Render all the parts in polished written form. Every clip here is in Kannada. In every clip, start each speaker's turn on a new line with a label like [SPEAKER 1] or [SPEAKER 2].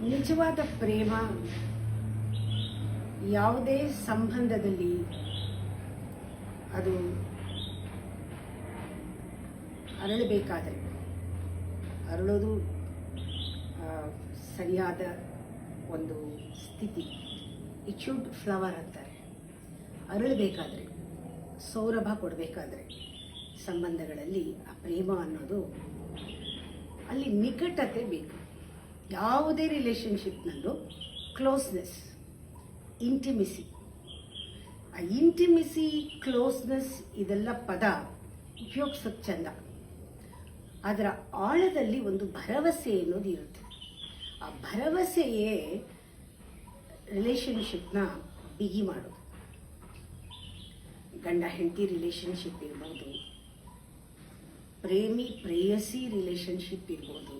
[SPEAKER 1] ನಿಜವಾದ ಪ್ರೇಮ ಯಾವುದೇ ಸಂಬಂಧದಲ್ಲಿ ಅದು ಅರಳಬೇಕಾದರೆ ಅರಳೋದು ಸರಿಯಾದ ಒಂದು ಸ್ಥಿತಿ. ಇಟ್ ಶುಡ್ ಫ್ಲವರ್ ಅಂತಾರೆ. ಅರಳಬೇಕಾದ್ರೆ, ಸೌರಭ ಕೊಡಬೇಕಾದ್ರೆ ಸಂಬಂಧಗಳಲ್ಲಿ ಆ ಪ್ರೇಮ ಅನ್ನೋದು ಅಲ್ಲಿ ನಿಕಟತೆ ಬೇಕು. ಯಾವುದೇ ರಿಲೇಷನ್ಶಿಪ್ನಲ್ಲೂ ಕ್ಲೋಸ್ನೆಸ್, ಇಂಟಿಮಿಸಿ, ಆ ಇಂಟಿಮಿಸಿ, ಕ್ಲೋಸ್ನೆಸ್ ಇದೆಲ್ಲ ಪದ ಉಪಯೋಗಿಸೋದು ಚಂದ. ಅದರ ಆಳದಲ್ಲಿ ಒಂದು ಭರವಸೆ ಅನ್ನೋದು ಇರುತ್ತೆ. ಆ ಭರವಸೆಯೇ ರಿಲೇಷನ್ಶಿಪ್ನ ಬಿಗಿ ಮಾಡೋದು. ಗಂಡ ಹೆಂಡತಿ ರಿಲೇಷನ್ಶಿಪ್ ಇರ್ಬೋದು, ಪ್ರೇಮಿ ಪ್ರೇಯಸಿ ರಿಲೇಷನ್ಶಿಪ್ ಇರ್ಬೋದು,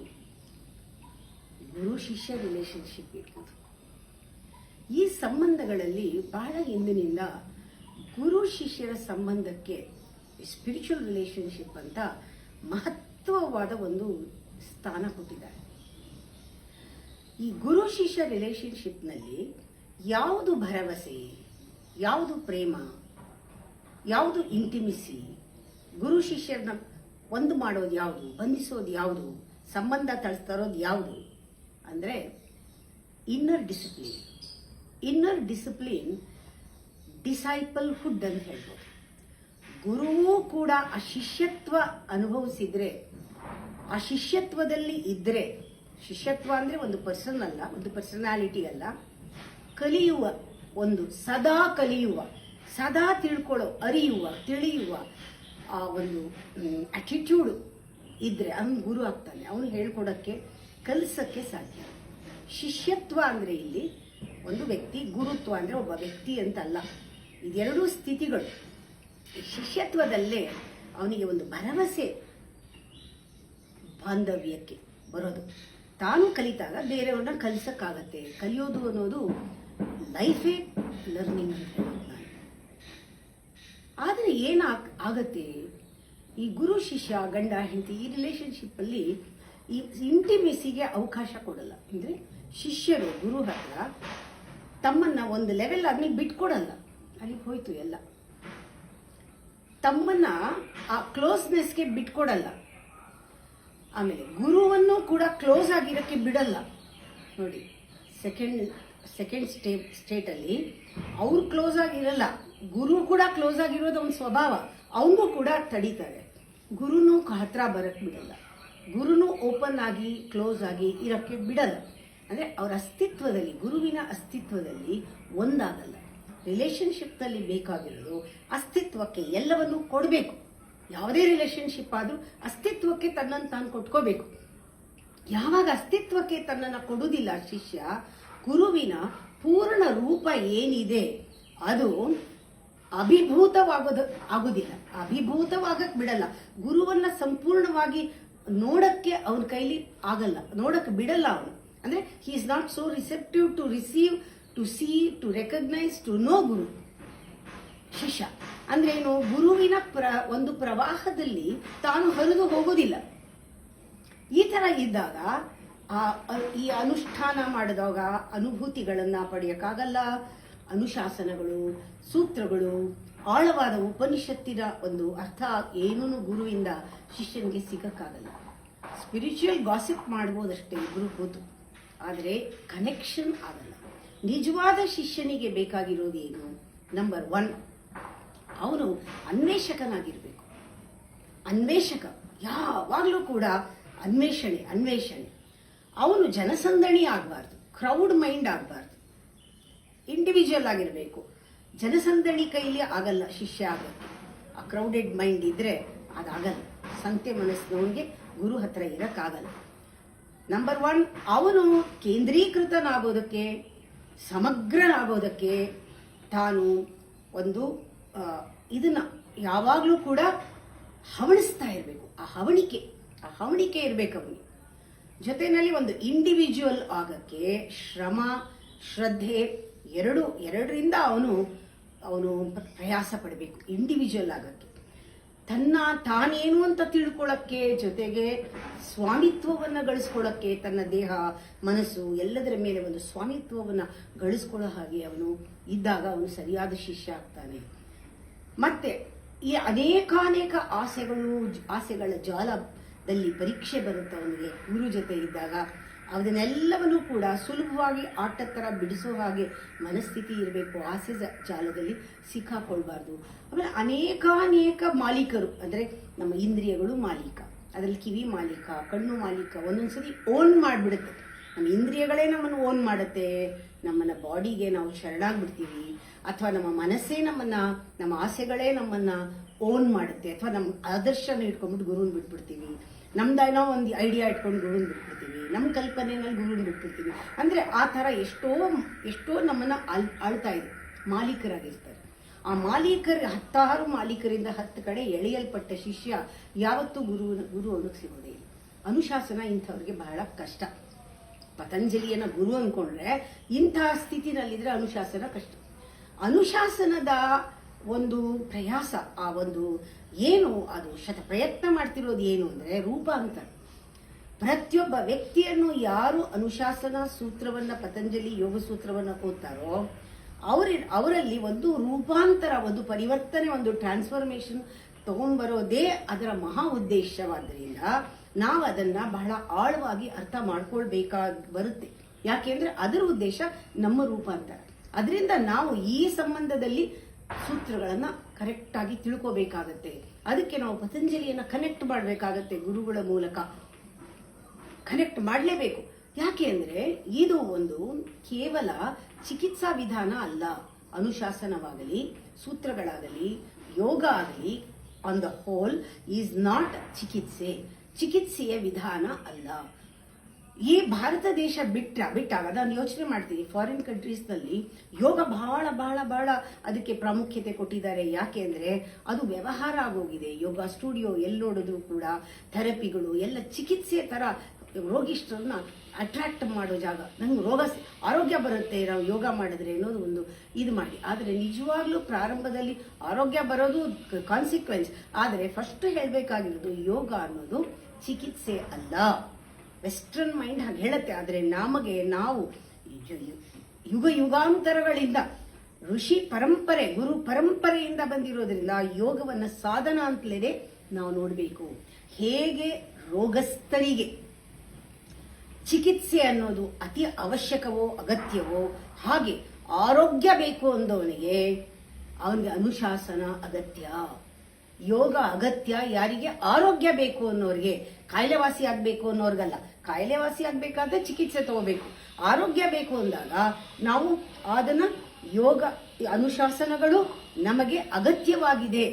[SPEAKER 1] ಗುರು ಶಿಷ್ಯ ರಿಲೇಷನ್ಶಿಪ್ ಇರ್ಬೋದು. ಈ ಸಂಬಂಧಗಳಲ್ಲಿ ಬಹಳ ಹಿಂದಿನಿಂದ ಗುರು ಶಿಷ್ಯರ ಸಂಬಂಧಕ್ಕೆ ಸ್ಪಿರಿಚುವಲ್ ರಿಲೇಷನ್ಶಿಪ್ ಅಂತ ಮಹತ್ವವಾದ ಒಂದು ಸ್ಥಾನ ಕೊಟ್ಟಿದ್ದಾರೆ. ಈ ಗುರು ಶಿಷ್ಯ ರಿಲೇಷನ್ಶಿಪ್ನಲ್ಲಿ ಯಾವುದು ಭರವಸೆ, ಯಾವುದು ಪ್ರೇಮ, ಯಾವುದು ಇಂಟಿಮಿಸಿ, ಗುರು ಶಿಷ್ಯರನ್ನ ಒಂದು ಮಾಡೋದು ಯಾವುದು, ಬಂಧಿಸೋದು ಯಾವುದು, ಸಂಬಂಧ ತರಿಸ್ತಾರೋದು ಯಾವುದು ಅಂದರೆ ಇನ್ನರ್ ಡಿಸಿಪ್ಲಿನ್. ಇನ್ನರ್ ಡಿಸಿಪ್ಲಿನ್ ಡಿಸೈಪಲ್ಹುಡ್ ಅಂತ ಹೇಳ್ಬೋದು. ಗುರುವೂ ಕೂಡ ಆ ಶಿಷ್ಯತ್ವ ಅನುಭವಿಸಿದ್ರೆ, ಆ ಶಿಷ್ಯತ್ವದಲ್ಲಿ ಇದ್ರೆ, ಶಿಷ್ಯತ್ವ ಅಂದ್ರೆ ಒಂದು ಪರ್ಸನ್ ಅಲ್ಲ, ಒಂದು ಪರ್ಸನಾಲಿಟಿ ಅಲ್ಲ, ಕಲಿಯುವ ಒಂದು ಸದಾ ಕಲಿಯುವ, ಸದಾ ತಿಳ್ಕೊಳ್ಳೋ, ಅರಿಯುವ, ತಿಳಿಯುವ ಆ ಒಂದು ಅಟಿಟ್ಯೂಡ್ ಇದ್ರೆ ಅವನು ಗುರು ಆಗ್ತಾನೆ. ಅವನು ಹೇಳ್ಕೊಡಕ್ಕೆ, ಕಲಿಸಕ್ಕೆ ಸಾಧ್ಯ. ಶಿಷ್ಯತ್ವ ಅಂದ್ರೆ ಇಲ್ಲಿ ಒಂದು ವ್ಯಕ್ತಿ, ಗುರುತ್ವ ಅಂದ್ರೆ ಒಬ್ಬ ವ್ಯಕ್ತಿ ಅಂತಲ್ಲ. ಇದೆರಡೂ ಸ್ಥಿತಿಗಳು. ಶಿಷ್ಯತ್ವದಲ್ಲೇ ಅವನಿಗೆ ಒಂದು ಭರವಸೆ ಬಾಂಧವ್ಯಕ್ಕೆ ಬರೋದು. ತಾನು ಕಲಿತಾಗ ಬೇರೆಯವ್ರನ್ನ ಕಲಿಸಕ್ಕಾಗತ್ತೆ. ಕಲಿಯೋದು ಅನ್ನೋದು ಲೈಫೇ ಲರ್ನಿಂಗ್ ಅಂತ ಹೇಳೋದು ನಾನು. ಆದರೆ ಆಗತ್ತೆ, ಈ ಗುರು ಶಿಷ್ಯ, ಗಂಡ ಹೆಂಡತಿ ಈ ರಿಲೇಷನ್ಶಿಪ್ ಅಲ್ಲಿ ಈ ಇಂಟಿಮೆಸಿಗೆ ಅವಕಾಶ ಕೊಡಲ್ಲ. ಅಂದ್ರೆ ಶಿಷ್ಯರು ಗುರು ಹತ್ರ ತಮ್ಮನ್ನ ಒಂದು ಲೆವೆಲ್ ಆಗಿ ಬಿಟ್ಕೊಡಲ್ಲ. ಅಲ್ಲಿಗೆ ಹೋಯ್ತು ಎಲ್ಲ. ತಮ್ಮನ್ನ ಆ ಕ್ಲೋಸ್ನೆಸ್ಗೆ ಬಿಟ್ಕೊಡಲ್ಲ. ಆಮೇಲೆ ಗುರುವನ್ನು ಕೂಡ ಕ್ಲೋಸ್ ಆಗಿರಕ್ಕೆ ಬಿಡಲ್ಲ. ನೋಡಿ, ಸೆಕೆಂಡ್ ಸ್ಟೇಟ್ ಅಲ್ಲಿ ಅವ್ರು ಕ್ಲೋಸ್ ಆಗಿರಲ್ಲ, ಗುರು ಕೂಡ ಕ್ಲೋಸ್ ಆಗಿರೋದು ಅವನ ಸ್ವಭಾವ. ಅವನು ಕೂಡ ತಡೀತಾರೆ. ಗುರುನು ಹತ್ರ ಬರಕ್ ಬಿಡಲ್ಲ, ಗುರುನು ಓಪನ್ ಆಗಿ ಕ್ಲೋಸ್ ಆಗಿ ಇರಕ್ಕೆ ಬಿಡಲ್ಲ. ಅಂದ್ರೆ ಅವರ ಅಸ್ತಿತ್ವದಲ್ಲಿ, ಗುರುವಿನ ಅಸ್ತಿತ್ವದಲ್ಲಿ ಒಂದಾಗಲ್ಲ. ರಿಲೇಷನ್ಶಿಪ್ ನಲ್ಲಿ ಬೇಕಾಗಿರೋದು ಅಸ್ತಿತ್ವಕ್ಕೆ ಎಲ್ಲವನ್ನೂ ಕೊಡಬೇಕು. ಯಾವುದೇ ರಿಲೇಷನ್ಶಿಪ್ ಆದ್ರೂ ಅಸ್ತಿತ್ವಕ್ಕೆ ತನ್ನನ್ನು ತಾನು ಕೊಟ್ಕೋಬೇಕು. ಯಾವಾಗ ಅಸ್ತಿತ್ವಕ್ಕೆ ತನ್ನನ್ನು ಕೊಡುವುದಿಲ್ಲ ಶಿಷ್ಯ, ಗುರುವಿನ ಪೂರ್ಣ ರೂಪ ಏನಿದೆ ಅದು ಆಗುದಿಲ್ಲ, ಅಭಿಭೂತವಾಗಕ್ ಬಿಡಲ್ಲ. ಗುರುವನ್ನ ಸಂಪೂರ್ಣವಾಗಿ ನೋಡಕ್ಕೆ ಅವನ ಕೈಲಿ ಆಗಲ್ಲ, ನೋಡಕ್ ಬಿಡಲ್ಲ ಅವನು. ಅಂದ್ರೆ he is not so receptive to receive, to see, to recognize, to know guru. ಶಿಷ್ಯ ಅಂದ್ರೆ ಏನು? ಗುರುವಿನ ಒಂದು ಪ್ರವಾಹದಲ್ಲಿ ತಾನು ಹರಿದು ಹೋಗುವುದಿಲ್ಲ. ಈ ತರ ಇದ್ದಾಗ ಈ ಅನುಷ್ಠಾನ ಮಾಡಿದಾಗ ಅನುಭೂತಿಗಳನ್ನ ಪಡೆಯಕ್ಕಾಗಲ್ಲ. ಅನುಶಾಸನಗಳು, ಸೂತ್ರಗಳು, ಆಳವಾದ ಉಪನಿಷತ್ತಿನ ಒಂದು ಅರ್ಥ ಏನೂ ಗುರುವಿಂದ ಶಿಷ್ಯನಿಗೆ ಸಿಗಕ್ಕಾಗಲ್ಲ. ಸ್ಪಿರಿಚುವಲ್ ಗಾಸಿಪ್ ಮಾಡ್ಬೋದಷ್ಟೇ ಇಬ್ರು ಕೂತು, ಆದರೆ ಕನೆಕ್ಷನ್ ಆಗಲ್ಲ. ನಿಜವಾದ ಶಿಷ್ಯನಿಗೆ ಬೇಕಾಗಿರೋದು ಏನು? ನಂಬರ್ 1, ಅವನು ಅನ್ವೇಷಕನಾಗಿರ್ಬೇಕು. ಅನ್ವೇಷಕ, ಯಾವಾಗಲೂ ಕೂಡ ಅನ್ವೇಷಣೆ. ಅವನು ಜನಸಂದಣಿ ಆಗಬಾರ್ದು, ಕ್ರೌಡ್ ಮೈಂಡ್ ಆಗಬಾರ್ದು, ಇಂಡಿವಿಜುವಲ್ ಆಗಿರಬೇಕು. ಜನಸಂದಣಿ ಕೈಲಿ ಆಗಲ್ಲ ಶಿಷ್ಯ ಆಗಕ್ಕೆ. ಆ ಕ್ರೌಡೆಡ್ ಮೈಂಡ್ ಇದ್ರೆ ಅದಾಗಲ್ಲ. ಸಂತೆ ಮನಸ್ಸಿನವನಿಗೆ ಗುರು ಹತ್ರ ಇರಕ್ಕಾಗಲ್ಲ. ನಂಬರ್ 1, ಅವನು ಕೇಂದ್ರೀಕೃತನಾಗೋದಕ್ಕೆ, ಸಮಗ್ರನಾಗೋದಕ್ಕೆ ತಾನು ಒಂದು ಇದನ್ನ ಯಾವಾಗಲೂ ಕೂಡ ಹವಣಿಸ್ತಾ ಇರಬೇಕು. ಆ ಹವಣಿಕೆ ಇರಬೇಕು ಅವನಿಗೆ. ಜೊತೆಯಲ್ಲಿ ಒಂದು ಇಂಡಿವಿಜುವಲ್ ಆಗಕ್ಕೆ ಶ್ರಮ, ಶ್ರದ್ಧೆ ಎರಡರಿಂದ ಅವನು ಪ್ರಯಾಸ ಪಡಬೇಕು ಇಂಡಿವಿಜುವಲ್ ಆಗಕ್ಕೆ. ತಾನೇನು ಅಂತ ತಿಳ್ಕೊಳ್ಳೋಕ್ಕೆ, ಜೊತೆಗೆ ಸ್ವಾಮಿತ್ವವನ್ನು ಗಳಿಸ್ಕೊಳ್ಳೋಕ್ಕೆ, ತನ್ನ ದೇಹ ಮನಸ್ಸು ಎಲ್ಲದರ ಮೇಲೆ ಒಂದು ಸ್ವಾಮಿತ್ವವನ್ನು ಗಳಿಸ್ಕೊಳ್ಳೋ ಹಾಗೆ ಅವನು ಇದ್ದಾಗ ಅವನು ಸರಿಯಾದ ಶಿಷ್ಯ ಆಗ್ತಾನೆ. ಮತ್ತೆ ಈ ಅನೇಕಾನೇಕ ಆಸೆಗಳ ಜಾಲದಲ್ಲಿ ಪರೀಕ್ಷೆ ಬರುತ್ತೆ ಅವನಿಗೆ ಗುರು ಜೊತೆ ಇದ್ದಾಗ. ಅದನ್ನೆಲ್ಲವನ್ನೂ ಕೂಡ ಸುಲಭವಾಗಿ ಆಟದ ಥರ ಬಿಡಿಸೋ ಹಾಗೆ ಮನಸ್ಥಿತಿ ಇರಬೇಕು. ಆಸೆ ಜಾಲದಲ್ಲಿ ಸಿಕ್ಕಾಕೊಳ್ಬಾರ್ದು. ಆಮೇಲೆ ಅನೇಕಾನೇಕ ಮಾಲೀಕರು, ಅಂದರೆ ನಮ್ಮ ಇಂದ್ರಿಯಗಳು ಮಾಲೀಕ, ಅದರಲ್ಲಿ ಕಿವಿ ಮಾಲೀಕ, ಕಣ್ಣು ಮಾಲೀಕ. ಒಂದೊಂದ್ಸರಿ ಓನ್ ಮಾಡಿಬಿಡುತ್ತೆ, ನಮ್ಮ ಇಂದ್ರಿಯಗಳೇ ನಮ್ಮನ್ನು ಓನ್ ಮಾಡುತ್ತೆ. ನಮ್ಮನ್ನ ಬಾಡಿಗೆ ನಾವು ಶರಣಾಗ್ಬಿಡ್ತೀವಿ, ಅಥವಾ ನಮ್ಮ ಮನಸ್ಸೇ ನಮ್ಮ ಆಸೆಗಳೇ ನಮ್ಮನ್ನ ಓನ್ ಮಾಡುತ್ತೆ, ಅಥವಾ ನಮ್ಮ ಆದರ್ಶನ ಇಟ್ಕೊಂಡ್ಬಿಟ್ಟು ಗುರುನ್ ಬಿಟ್ಬಿಡ್ತೀವಿ. ನಮ್ದೇನೋ ಒಂದು ಐಡಿಯಾ ಇಟ್ಕೊಂಡು ಗುರುನ್ ಬಿಟ್ಬಿಡ್ತೀವಿ, ನಮ್ಮ ಕಲ್ಪನೆಯಲ್ಲಿ ಗುರುನ್ ಬಿಟ್ಬಿಡ್ತೀವಿ. ಅಂದ್ರೆ ಆ ಥರ ಎಷ್ಟೋ ನಮ್ಮನ್ನ ಆಳ್ತಾ ಇದೆ, ಮಾಲೀಕರಾಗಿರ್ತಾರೆ. ಆ ಹತ್ತಾರು ಮಾಲೀಕರಿಂದ 10 ಕಡೆ ಎಳೆಯಲ್ಪಟ್ಟ ಶಿಷ್ಯ ಯಾವತ್ತೂ ಗುರು ಅವನಿಗೆ ಸಿಗೋದೇ ಇಲ್ಲ. ಅನುಶಾಸನ ಇಂಥವ್ರಿಗೆ ಬಹಳ ಕಷ್ಟ. ಪತಂಜಲಿಯನ್ನ ಗುರು ಅನ್ಕೊಂಡ್ರೆ ಇಂತಹ ಸ್ಥಿತಿನಲ್ಲಿದ್ರೆ ಅನುಶಾಸನ ಕಷ್ಟ. ಅನುಶಾಸನದ ಒಂದು ಪ್ರಯಾಸ, ಆ ಒಂದು ಏನು ಅದು ಪ್ರಯತ್ನ ಮಾಡ್ತಿರೋದು ಏನು ಅಂದ್ರೆ ರೂಪಾಂತರ. ಪ್ರತಿಯೊಬ್ಬ ವ್ಯಕ್ತಿಯನ್ನು ಯಾರು ಅನುಶಾಸನ ಸೂತ್ರವನ್ನ, ಪತಂಜಲಿ ಯೋಗ ಸೂತ್ರವನ್ನ ಓದ್ತಾರೋ ಅವರಲ್ಲಿ ಒಂದು ರೂಪಾಂತರ, ಒಂದು ಪರಿವರ್ತನೆ, ಒಂದು ಟ್ರಾನ್ಸ್ಫಾರ್ಮೇಶನ್ ತಗೊಂಡ್ಬರೋದೇ ಅದರ ಮಹಾ ಉದ್ದೇಶವಾದ್ರಿಂದ ನಾವು ಅದನ್ನ ಬಹಳ ಆಳವಾಗಿ ಅರ್ಥ ಮಾಡ್ಕೊಳ್ಬೇಕಾಗಿ ಬರುತ್ತೆ. ಯಾಕೆಂದ್ರೆ ಅದರ ಉದ್ದೇಶ ನಮ್ಮ ರೂಪಾಂತರ. ಅದರಿಂದ ನಾವು ಈ ಸಂಬಂಧದಲ್ಲಿ ಸೂತ್ರಗಳನ್ನ ಕರೆಕ್ಟ್ ಆಗಿ ತಿಳ್ಕೋಬೇಕಾಗತ್ತೆ. ಅದಕ್ಕೆ ನಾವು ಪತಂಜಲಿಯನ್ನ ಕನೆಕ್ಟ್ ಮಾಡಬೇಕಾಗತ್ತೆ, ಗುರುಗಳ ಮೂಲಕ ಕನೆಕ್ಟ್ ಮಾಡಲೇಬೇಕು. ಯಾಕೆ ಅಂದ್ರೆ ಇದು ಒಂದು ಕೇವಲ ಚಿಕಿತ್ಸಾ ವಿಧಾನ ಅಲ್ಲ. ಅನುಶಾಸನವಾಗಲಿ, ಸೂತ್ರಗಳಾಗಲಿ, ಯೋಗ ಆಗಲಿ, on the whole is not ಚಿಕಿತ್ಸೆಯ ವಿಧಾನ ಅಲ್ಲ. ಈ ಭಾರತ ದೇಶ ಬಿಟ್ಟಾಗ ನಾನು ಯೋಚನೆ ಮಾಡ್ತೀನಿ, ಫಾರಿನ್ ಕಂಟ್ರೀಸ್ ನಲ್ಲಿ ಯೋಗ ಬಹಳ ಬಹಳ ಬಹಳ ಅದಕ್ಕೆ ಪ್ರಾಮುಖ್ಯತೆ ಕೊಟ್ಟಿದ್ದಾರೆ. ಯಾಕೆ ಅಂದ್ರೆ ಅದು ವ್ಯವಹಾರ ಆಗೋಗಿದೆ. ಯೋಗ ಸ್ಟುಡಿಯೋ ಎಲ್ಲಿ ನೋಡಿದ್ರು ಕೂಡ ಥೆರಪಿಗಳು ಎಲ್ಲ ಚಿಕಿತ್ಸೆ ತರ ರೋಗಿಷ್ಠರನ್ನ ಅಟ್ರಾಕ್ಟ್ ಮಾಡೋ ಜಾಗ. ನಂಗೆ ಆರೋಗ್ಯ ಬರುತ್ತೆ ನಾವು ಯೋಗ ಮಾಡಿದ್ರೆ ಅನ್ನೋದು ಒಂದು ಇದು ಮಾಡಿ. ಆದರೆ ನಿಜವಾಗ್ಲೂ ಪ್ರಾರಂಭದಲ್ಲಿ ಆರೋಗ್ಯ ಬರೋದು ಕಾನ್ಸಿಕ್ವೆನ್ಸ್. ಆದರೆ ಫಸ್ಟ್ ಹೇಳಬೇಕಾಗಿರೋದು ಯೋಗ ಅನ್ನೋದು ಚಿಕಿತ್ಸೆ ಅಲ್ಲ. ವೆಸ್ಟರ್ನ್ ಮೈಂಡ್ ಹಾಗೆ ಹೇಳುತ್ತೆ. ಆದರೆ ನಾವು ಯುಗಾಂತರಗಳಿಂದ ಋಷಿ ಪರಂಪರೆ, ಗುರು ಪರಂಪರೆಯಿಂದ ಬಂದಿರೋದ್ರಿಂದ ಯೋಗವನ್ನ ಸಾಧನ ಅಂತಲೇ ನಾವು ನೋಡಬೇಕು. ಹೇಗೆ ರೋಗಸ್ಥರಿಗೆ ಚಿಕಿತ್ಸೆ ಅನ್ನೋದು ಅತಿ ಅವಶ್ಯಕವೋ ಅಗತ್ಯವೋ, ಹಾಗೆ ಆರೋಗ್ಯ ಬೇಕು ಅಂದವನಿಗೆ ಅವನಿಗೆ ಅನುಶಾಸನ ಅಗತ್ಯ. ಯೋಗ ಅಗತ್ಯ ಯಾರಿಗೆ? ಆರೋಗ್ಯ ಬೇಕು ಅನ್ನೋರಿಗೆ. ಕಾಯಿಲೆ ವಾಸಿ ಆಗ್ಬೇಕು ಅನ್ನೋರ್ಗಲ್ಲ. ಕಾಯಿಲೆ ವಾಸಿ ಆಗ್ಬೇಕಾದ್ರೆ ಚಿಕಿತ್ಸೆ ತಗೋಬೇಕು. ಆರೋಗ್ಯ ಬೇಕು ಅಂದಾಗ ನಾವು ಅದನ್ನ ಯೋಗ ಅನುಶಾಸನಗಳು ನಮಗೆ ಅಗತ್ಯವಾಗಿದೆ.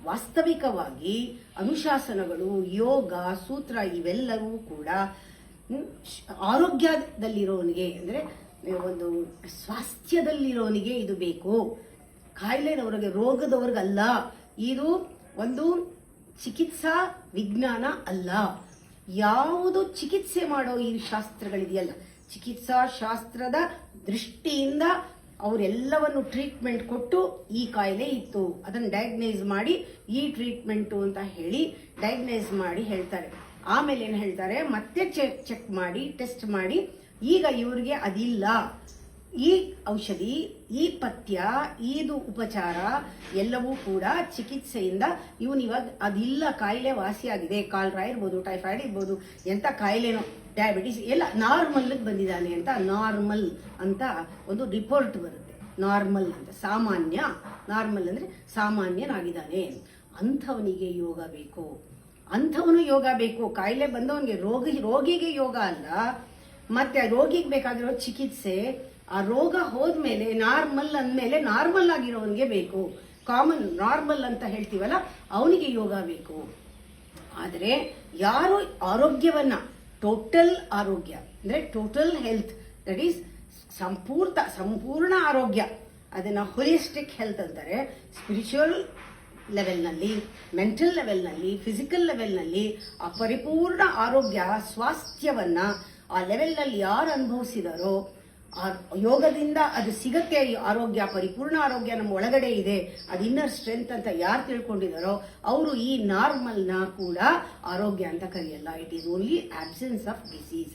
[SPEAKER 1] ವಾಸ್ತವಿಕವಾಗಿ ಅನುಶಾಸನಗಳು, ಯೋಗ, ಸೂತ್ರ ಇವೆಲ್ಲವೂ ಕೂಡ ಆರೋಗ್ಯದಲ್ಲಿರೋನಿಗೆ, ಅಂದ್ರೆ ಒಂದು ಸ್ವಾಸ್ಥ್ಯದಲ್ಲಿರೋನಿಗೆ ಇದು ಬೇಕು. ಕಾಯಿಲೆನವರಿಗೆ, ರೋಗದವ್ರಿಗಲ್ಲ. ಇದು ಒಂದು ಚಿಕಿತ್ಸಾ ವಿಜ್ಞಾನ ಅಲ್ಲ. ಯಾವುದು ಚಿಕಿತ್ಸೆ ಮಾಡೋ ಈ ಶಾಸ್ತ್ರಗಳಿದೆಯಲ್ಲ, ಚಿಕಿತ್ಸಾ ಶಾಸ್ತ್ರದ ದೃಷ್ಟಿಯಿಂದ ಅವರೆಲ್ಲವನ್ನು ಟ್ರೀಟ್ಮೆಂಟ್ ಕೊಟ್ಟು ಈ ಕಾಯಿಲೆ ಇತ್ತು ಅದನ್ನು ಡಯಾಗ್ನೈಸ್ ಮಾಡಿ ಈ ಟ್ರೀಟ್ಮೆಂಟು ಅಂತ ಹೇಳಿ ಡಯಾಗ್ನೈಸ್ ಮಾಡಿ ಹೇಳ್ತಾರೆ. ಆಮೇಲೆ ಏನು ಹೇಳ್ತಾರೆ, ಮತ್ತೆ ಚೆಕ್ ಮಾಡಿ ಟೆಸ್ಟ್ ಮಾಡಿ ಈಗ ಇವ್ರಿಗೆ ಅದಿಲ್ಲ, ಈ ಔಷಧಿ, ಈ ಪಥ್ಯ, ಇದು ಉಪಚಾರ ಎಲ್ಲವೂ ಕೂಡ ಚಿಕಿತ್ಸೆಯಿಂದ ಇವಾಗ ಅದಿಲ್ಲ, ಕಾಯಿಲೆ ವಾಸಿಯಾಗಿದೆ. ಕಾಲ್ರಾ ಇರ್ಬೋದು, ಟೈಫಾಯ್ಡ್ ಇರ್ಬೋದು, ಎಂತ ಕಾಯಿಲೆನೋ, ಡಯಾಬಿಟಿಸ್ ಎಲ್ಲ ನಾರ್ಮಲ್ ಬಂದಿದ್ದಾನೆ ಅಂತ ನಾರ್ಮಲ್ ಅಂತ ಒಂದು ರಿಪೋರ್ಟ್ ಬರುತ್ತೆ. ನಾರ್ಮಲ್ ಅಂತ, ಸಾಮಾನ್ಯ. ನಾರ್ಮಲ್ ಅಂದ್ರೆ ಸಾಮಾನ್ಯನಾಗಿದ್ದಾನೆ. ಅಂಥವನಿಗೆ ಯೋಗ ಬೇಕು. ಅಂಥವನು ಯೋಗ ಬೇಕು. ಕಾಯಿಲೆ ಬಂದವನಿಗೆ, ರೋಗಿಗೆ ಯೋಗ ಅಲ್ಲ. ಮತ್ತೆ ರೋಗಿಗೆ ಬೇಕಾಗಿರೋ ಚಿಕಿತ್ಸೆ, ಆ ರೋಗ ಹೋದ್ಮೇಲೆ ನಾರ್ಮಲ್ ಅಂದ್ಮೇಲೆ ನಾರ್ಮಲ್ ಆಗಿರೋವನಿಗೆ ಬೇಕು. ಕಾಮನ್ ನಾರ್ಮಲ್ ಅಂತ ಹೇಳ್ತೀವಲ್ಲ, ಅವನಿಗೆ ಯೋಗ ಬೇಕು. ಆದರೆ ಯಾರು ಆರೋಗ್ಯವನ್ನ, ಟೋಟಲ್ ಆರೋಗ್ಯ ಅಂದ್ರೆ ಟೋಟಲ್ ಹೆಲ್ತ್, ದಟ್ ಈಸ್ ಸಂಪೂರ್ಣ ಆರೋಗ್ಯ, ಅದನ್ನ ಹೋಲಿಸ್ಟಿಕ್ ಹೆಲ್ತ್ ಅಂತಾರೆ. ಸ್ಪಿರಿಚುವಲ್ ಲೆವೆಲ್ನಲ್ಲಿ, ಮೆಂಟಲ್ ಲೆವೆಲ್ನಲ್ಲಿ, ಫಿಸಿಕಲ್ ಲೆವೆಲ್ನಲ್ಲಿ ಆ ಪರಿಪೂರ್ಣ ಆರೋಗ್ಯ, ಸ್ವಾಸ್ಥ್ಯವನ್ನ ಆ ಲೆವೆಲ್ನಲ್ಲಿ ಯಾರು ಅನುಭವಿಸಿದಾರೋ ಯೋಗದಿಂದ ಅದು ಸಿಗತ್ತೆ. ಆರೋಗ್ಯ, ಪರಿಪೂರ್ಣ ಆರೋಗ್ಯ ನಮ್ಮ ಒಳಗಡೆ ಇದೆ, ಅದು ಇನ್ನರ್ ಸ್ಟ್ರೆಂತ್ ಅಂತ ಯಾರು ತಿಳ್ಕೊಂಡಿದಾರೋ ಅವರು ಈ ನಾರ್ಮಲ್ನ ಕೂಡ ಆರೋಗ್ಯ ಅಂತ ಕರೆಯಲ್ಲ. It is only absence of disease.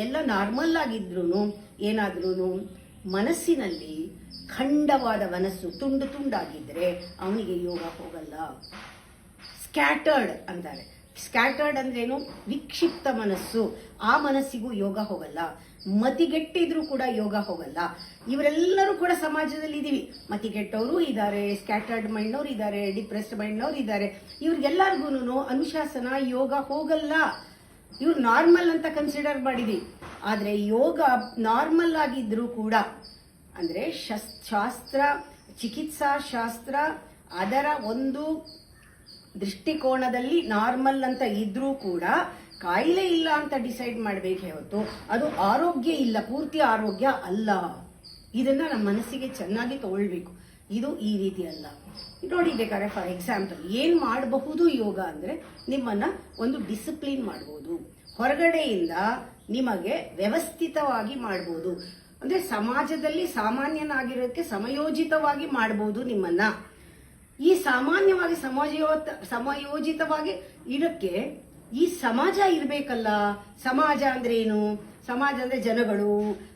[SPEAKER 1] ಎಲ್ಲ ನಾರ್ಮಲ್ ಆಗಿದ್ರು ಏನಾದ್ರೂ ಮನಸ್ಸಿನಲ್ಲಿ ಖಂಡವಾದ ಮನಸ್ಸು ತುಂಡು ತುಂಡಾಗಿದ್ರೆ ಅವನಿಗೆ ಯೋಗ ಹೋಗಲ್ಲ. ಸ್ಕ್ಯಾಟರ್ಡ್ ಅಂತಾರೆ. ಸ್ಕ್ಯಾಟರ್ಡ್ ಅಂದ್ರೇನು? ವಿಕ್ಷಿಪ್ತ ಮನಸ್ಸು. ಆ ಮನಸ್ಸಿಗೂ ಯೋಗ ಹೋಗಲ್ಲ. ಮತಿಗೆಟ್ಟಿದ್ರು ಕೂಡ ಯೋಗ ಹೋಗಲ್ಲ. ಇವರೆಲ್ಲರೂ ಕೂಡ ಸಮಾಜದಲ್ಲಿ ಇದೀವಿ. ಮತಿಗೆಟ್ಟವರು ಇದ್ದಾರೆ, ಸ್ಕ್ಯಾಟರ್ಡ್ ಮೈಂಡ್ನವ್ರು ಇದ್ದಾರೆ, ಡಿಪ್ರೆಸ್ಡ್ ಮೈಂಡ್ನವ್ರು ಇದ್ದಾರೆ. ಇವ್ರಿಗೆಲ್ಲರಿಗೂ ಅನುಶಾಸನ, ಯೋಗ ಹೋಗಲ್ಲ. ಇವ್ರು ನಾರ್ಮಲ್ ಅಂತ ಕನ್ಸಿಡರ್ ಮಾಡಿದೀವಿ. ಆದ್ರೆ ಯೋಗ ನಾರ್ಮಲ್ ಆಗಿದ್ರು ಕೂಡ, ಅಂದ್ರೆ ಶಾಸ್ತ್ರ, ಚಿಕಿತ್ಸಾ ಶಾಸ್ತ್ರ ಅದರ ಒಂದು ದೃಷ್ಟಿಕೋನದಲ್ಲಿ ನಾರ್ಮಲ್ ಅಂತ ಇದ್ರೂ ಕೂಡ ಕಾಯಿಲೆ ಇಲ್ಲ ಅಂತ ಡಿಸೈಡ್ ಮಾಡಬೇಕೇ ಹೊತ್ತು ಅದು ಆರೋಗ್ಯ ಇಲ್ಲ, ಪೂರ್ತಿ ಆರೋಗ್ಯ ಅಲ್ಲ. ಇದನ್ನ ನಮ್ಮ ಮನಸ್ಸಿಗೆ ಚೆನ್ನಾಗಿ ತಗೊಳ್ಬೇಕು. ಇದು ಈ ರೀತಿ ಅಲ್ಲ. ನೋಡಿ, ಬೇಕಾದ್ರೆ ಫಾರ್ ಎಕ್ಸಾಂಪಲ್ ಏನ್ ಮಾಡಬಹುದು ಯೋಗ ಅಂದ್ರೆ, ನಿಮ್ಮನ್ನ ಒಂದು ಡಿಸಿಪ್ಲಿನ್ ಮಾಡಬಹುದು. ಹೊರಗಡೆಯಿಂದ ನಿಮಗೆ ವ್ಯವಸ್ಥಿತವಾಗಿ ಮಾಡಬಹುದು. ಅಂದ್ರೆ ಸಮಾಜದಲ್ಲಿ ಸಾಮಾನ್ಯನಾಗಿರೋದಕ್ಕೆ ಸಮಯೋಜಿತವಾಗಿ ಮಾಡಬಹುದು ನಿಮ್ಮನ್ನ. ಈ ಸಾಮಾನ್ಯವಾಗಿ ಸಮಯೋಜಿತವಾಗಿ ಇಡಕ್ಕೆ ಈ ಸಮಾಜ ಇರ್ಬೇಕಲ್ಲ. ಸಮಾಜ ಅಂದ್ರೆ ಏನು? ಸಮಾಜ ಅಂದ್ರೆ ಜನಗಳು,